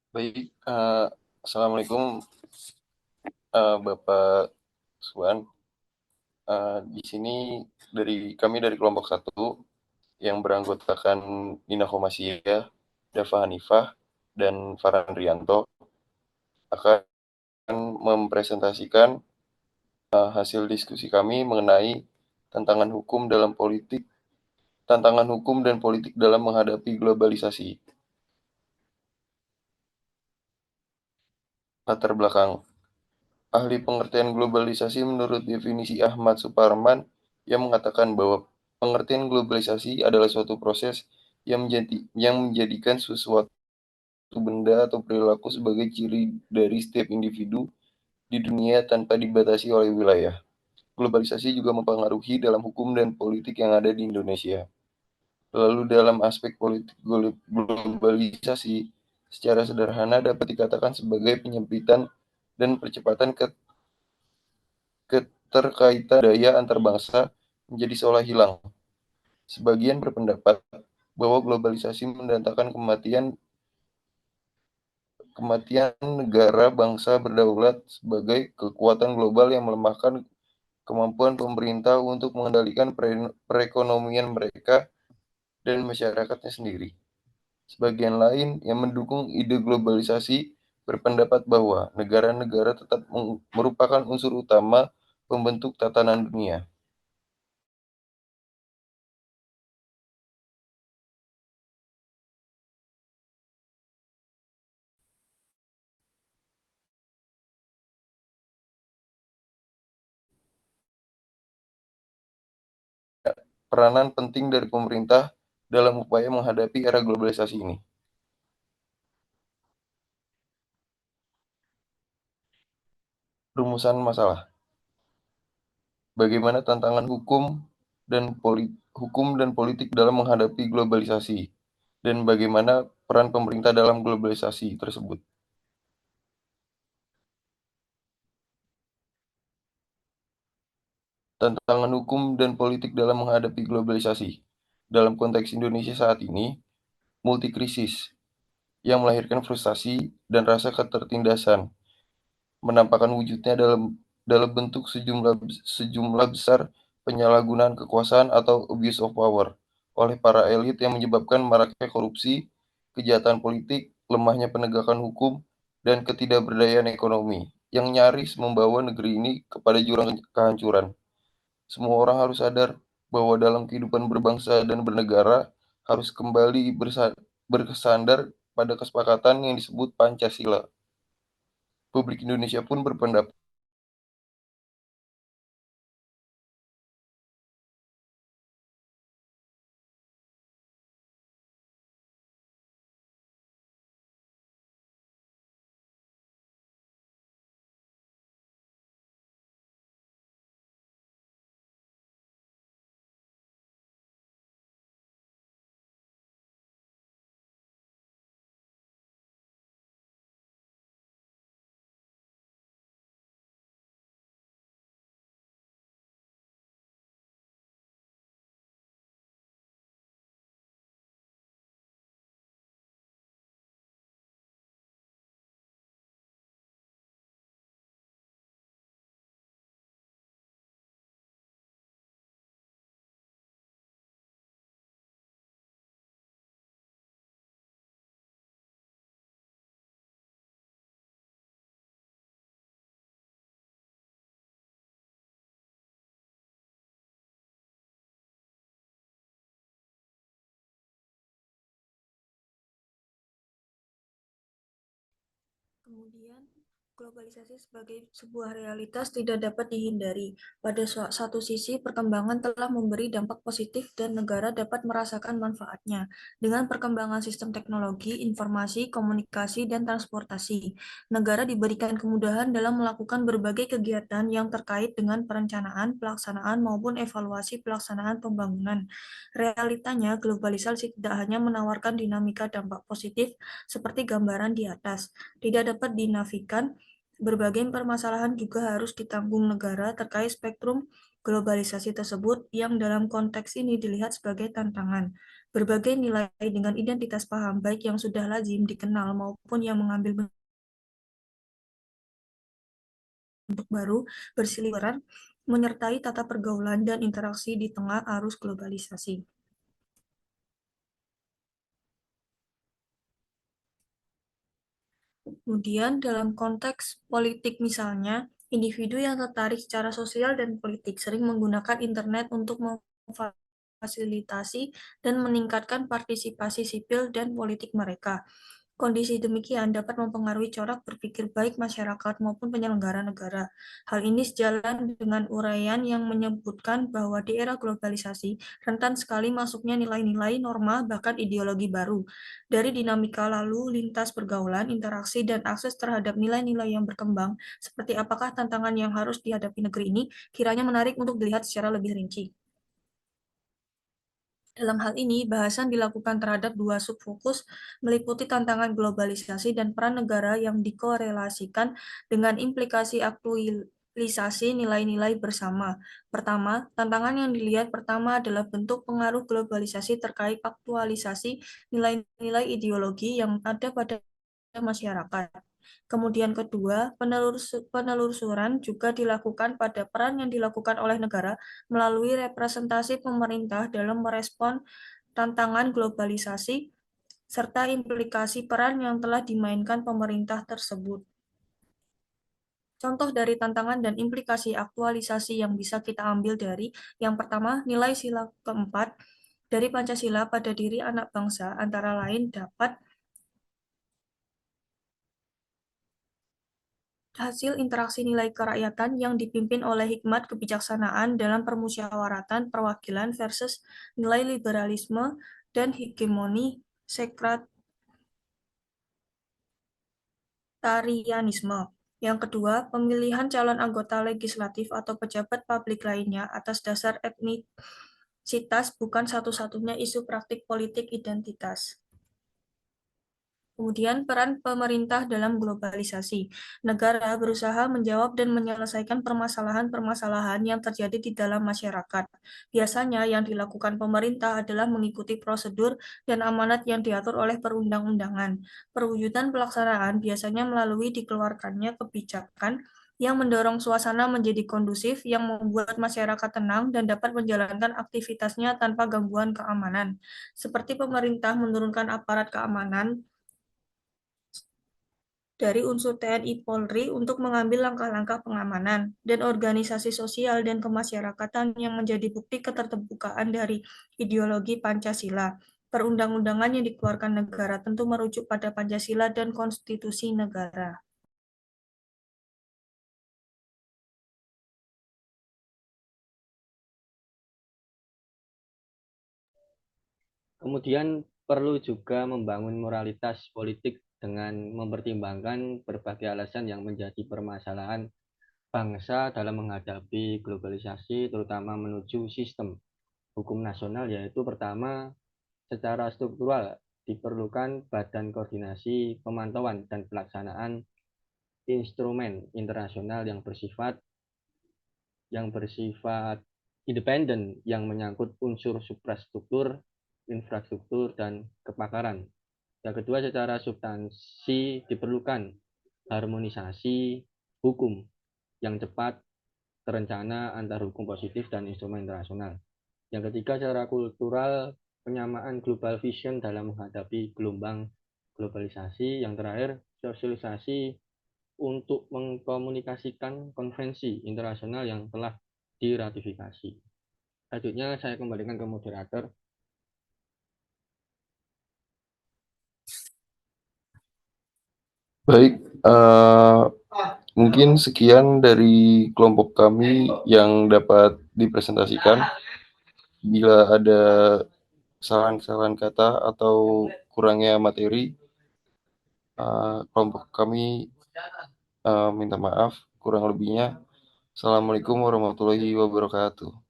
Baik, assalamualaikum Bapak Suwan. Di sini kami dari kelompok satu yang beranggotakan Nina Khomasiyah, Dava Hanifah, dan Farhan Rianto akan mempresentasikan hasil diskusi kami mengenai tantangan hukum dalam politik, tantangan hukum dan politik dalam menghadapi globalisasi. Latar belakang ahli pengertian globalisasi menurut definisi Ahmad Suparman yang mengatakan bahwa pengertian globalisasi adalah suatu proses yang menjadikan sesuatu benda atau perilaku sebagai ciri dari setiap individu di dunia tanpa dibatasi oleh wilayah. Globalisasi juga mempengaruhi dalam hukum dan politik yang ada di Indonesia. Lalu dalam aspek politik globalisasi secara sederhana dapat dikatakan sebagai penyempitan dan percepatan keterkaitan daya antar bangsa menjadi seolah hilang. Sebagian berpendapat bahwa globalisasi mendatangkan kematian negara bangsa berdaulat sebagai kekuatan global yang melemahkan kemampuan pemerintah untuk mengendalikan perekonomian mereka dan masyarakatnya sendiri. Sebagian lain yang mendukung ide globalisasi berpendapat bahwa negara-negara tetap merupakan unsur utama pembentuk tatanan dunia. Peranan penting dari pemerintah dalam upaya menghadapi era globalisasi ini. Rumusan masalah. Bagaimana tantangan hukum dan politik dalam menghadapi globalisasi dan bagaimana peran pemerintah dalam globalisasi tersebut. Tantangan hukum dan politik dalam menghadapi globalisasi. Dalam konteks Indonesia saat ini, multikrisis yang melahirkan frustasi dan rasa ketertindasan menampakkan wujudnya dalam bentuk sejumlah besar penyalahgunaan kekuasaan atau abuse of power oleh para elit yang menyebabkan maraknya korupsi, kejahatan politik, lemahnya penegakan hukum, dan ketidakberdayaan ekonomi yang nyaris membawa negeri ini kepada jurang kehancuran. Semua orang harus sadar bahwa dalam kehidupan berbangsa dan bernegara harus kembali bersandar pada kesepakatan yang disebut Pancasila. Publik Indonesia pun berpendapat Kemudian, globalisasi sebagai sebuah realitas tidak dapat dihindari. Pada satu sisi, perkembangan telah memberi dampak positif dan negara dapat merasakan manfaatnya. Dengan perkembangan sistem teknologi, informasi, komunikasi, dan transportasi, negara diberikan kemudahan dalam melakukan berbagai kegiatan yang terkait dengan perencanaan, pelaksanaan, maupun evaluasi pelaksanaan pembangunan. Realitanya, globalisasi tidak hanya menawarkan dinamika dampak positif seperti gambaran di atas, tidak dapat dinafikan, berbagai permasalahan juga harus ditanggung negara terkait spektrum globalisasi tersebut yang dalam konteks ini dilihat sebagai tantangan. Berbagai nilai dengan identitas paham, baik yang sudah lazim dikenal maupun yang mengambil bentuk baru, berseliweran, menyertai tata pergaulan dan interaksi di tengah arus globalisasi. Kemudian dalam konteks politik misalnya, individu yang tertarik secara sosial dan politik sering menggunakan internet untuk memfasilitasi dan meningkatkan partisipasi sipil dan politik mereka. Kondisi demikian dapat mempengaruhi corak berpikir baik masyarakat maupun penyelenggara negara. Hal ini sejalan dengan uraian yang menyebutkan bahwa di era globalisasi, rentan sekali masuknya nilai-nilai, norma, bahkan ideologi baru. Dari dinamika lalu lintas pergaulan, interaksi, dan akses terhadap nilai-nilai yang berkembang, seperti apakah tantangan yang harus dihadapi negeri ini, kiranya menarik untuk dilihat secara lebih rinci. Dalam hal ini, bahasan dilakukan terhadap dua subfokus, meliputi tantangan globalisasi dan peran negara yang dikorelasikan dengan implikasi aktualisasi nilai-nilai bersama. Pertama, tantangan yang dilihat pertama adalah bentuk pengaruh globalisasi terkait aktualisasi nilai-nilai ideologi yang ada pada masyarakat. Kemudian kedua, penelusuran juga dilakukan pada peran yang dilakukan oleh negara melalui representasi pemerintah dalam merespon tantangan globalisasi, serta implikasi peran yang telah dimainkan pemerintah tersebut. Contoh dari tantangan dan implikasi aktualisasi yang bisa kita ambil dari yang pertama, nilai sila keempat dari Pancasila pada diri anak bangsa antara lain dapat hasil interaksi nilai kerakyatan yang dipimpin oleh hikmat kebijaksanaan dalam permusyawaratan perwakilan versus nilai liberalisme dan hegemoni sekretarianisme. Yang kedua, pemilihan calon anggota legislatif atau pejabat publik lainnya atas dasar etnisitas bukan satu-satunya isu praktik politik identitas. Kemudian peran pemerintah dalam globalisasi. Negara berusaha menjawab dan menyelesaikan permasalahan-permasalahan yang terjadi di dalam masyarakat. Biasanya yang dilakukan pemerintah adalah mengikuti prosedur dan amanat yang diatur oleh perundang-undangan. Perwujudan pelaksanaan biasanya melalui dikeluarkannya kebijakan yang mendorong suasana menjadi kondusif, yang membuat masyarakat tenang dan dapat menjalankan aktivitasnya tanpa gangguan keamanan. Seperti pemerintah menurunkan aparat keamanan dari unsur TNI Polri untuk mengambil langkah-langkah pengamanan, dan organisasi sosial dan kemasyarakatan yang menjadi bukti keterbukaan dari ideologi Pancasila. Perundang-undangan yang dikeluarkan negara tentu merujuk pada Pancasila dan konstitusi negara. Kemudian perlu juga membangun moralitas politik dengan mempertimbangkan berbagai alasan yang menjadi permasalahan bangsa dalam menghadapi globalisasi, terutama menuju sistem hukum nasional, yaitu pertama, secara struktural diperlukan badan koordinasi, pemantauan, dan pelaksanaan instrumen internasional yang bersifat independen yang menyangkut unsur suprastruktur, infrastruktur, dan kepakaran. Yang kedua, secara substansi diperlukan harmonisasi hukum yang cepat, terencana antar hukum positif dan instrumen internasional. Yang ketiga, secara kultural, penyamaan global vision dalam menghadapi gelombang globalisasi. Yang terakhir, sosialisasi untuk mengkomunikasikan konvensi internasional yang telah diratifikasi. Selanjutnya saya kembalikan ke moderator. Baik, mungkin sekian dari kelompok kami yang dapat dipresentasikan. Bila ada saran-saran kata atau kurangnya materi, kelompok kami minta maaf kurang lebihnya. Assalamualaikum warahmatullahi wabarakatuh.